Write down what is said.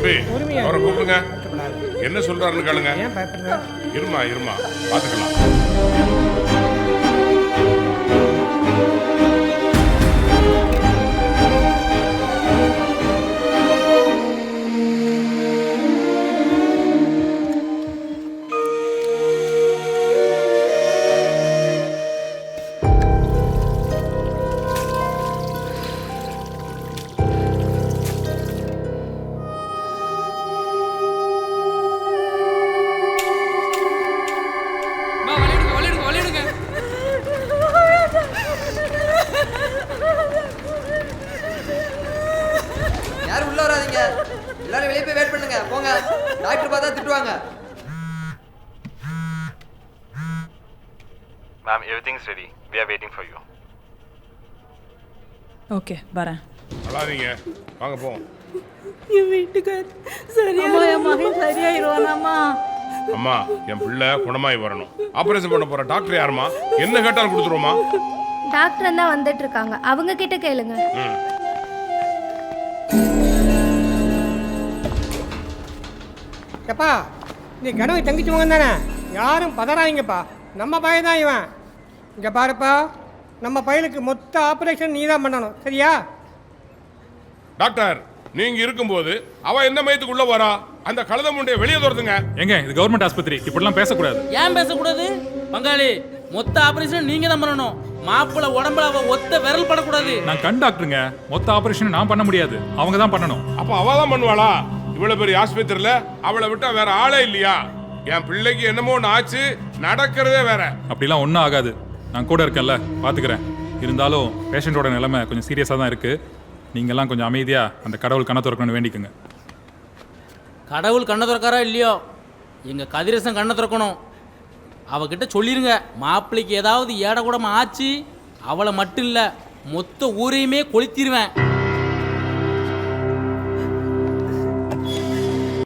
தம்பி அவரை கூப்பிடுங்க. என்ன சொல்றாருன்னு கேளுங்க. இருமா இருமா பாத்துக்கலாம். யாரும் உள்ள வராதீங்க, எல்லாரும் வெளியே போய் வெயிட் பண்ணுங்க. போங்க, டாக்டர் பார்த்தா திட்டுவாங்க. Ma'am, everything's ready. We are waiting for you. Okay வரேன். அழாதீங்க, வாங்க போவோம். என் வீட்டுக்கார் சரியாயிருவானாமா? அம்மா என் பிள்ளை குணமாய் வரணும். ஆபரேஷன் பண்ண போற டாக்டர் யாருமா? என்ன கேட்டாலும் கொடுத்துருவோமா? டாக்டர் தான் வந்துட்டு இருக்காங்க, அவங்க கிட்ட கேளுங்க. எப்பா நீ கனவு தங்கிச்சு மகன் தானே, யாரும் பதறாதீங்கப்பா. நம்ம பையன் தான் இவன். இங்கே பாருப்பா, நம்ம பையனுக்கு மொத்த ஆப்ரேஷன் நீ தான் பண்ணணும், சரியா? டாக்டர் நீங்க இருக்கும்போது அவ எந்த மையத்துக்குள்ள வரா? அந்த கழுத முண்டைய வெளியே துரத்துங்க. எங்க இது கவர்மெண்ட் ஆஸ்பத்திரி, இப்படிலாம் பேசக்கூடாது. ஏன் பேசக்கூடாது? பங்காளி, மொத்த ஆபரேஷன் நீங்க தான் பண்ணணும். மாப்பிள்ள உடம்புல அவ ஒத்த விரல் படக்கூடாது. நான் கண் டாக்டருங்க, மொத்த ஆபரேஷன் நான் பண்ண முடியாது, அவங்க தான் பண்ணணும். அப்ப அவ தான் பண்ணுவாளா? இவ்வளவு பெரிய ஆஸ்பத்திரியில அவளை விட்டா வேற ஆளே இல்லையா? என் பிள்ளைக்கு என்னமோ ஒன்று ஆச்சு, நடக்கிறதே வேற. அப்படிலாம் ஒன்றும் ஆகாது, நான் கூட இருக்கேன்ல, பார்த்துக்கிறேன். இருந்தாலும் பேஷண்ட்டோட நிலைமை கொஞ்சம் சீரியஸாக தான் இருக்கு. நீங்கள்லாம் கொஞ்சம் அமைதியாக அந்த கடவுள் கண்ணை திறக்கணும்னு வேண்டிக்குங்க. கடவுள் கண்ணை திறக்காரா இல்லையோ, எங்க கதிரேசன் கண்ணை திறக்கணும். அவகிட்ட சொல்லிருங்க, மாப்பிள்ளைக்கு ஏதாவது ஏட கூடமா ஆச்சு, அவளை மட்டும் இல்லை மொத்த ஊரையுமே கொளுத்திடுவேன்.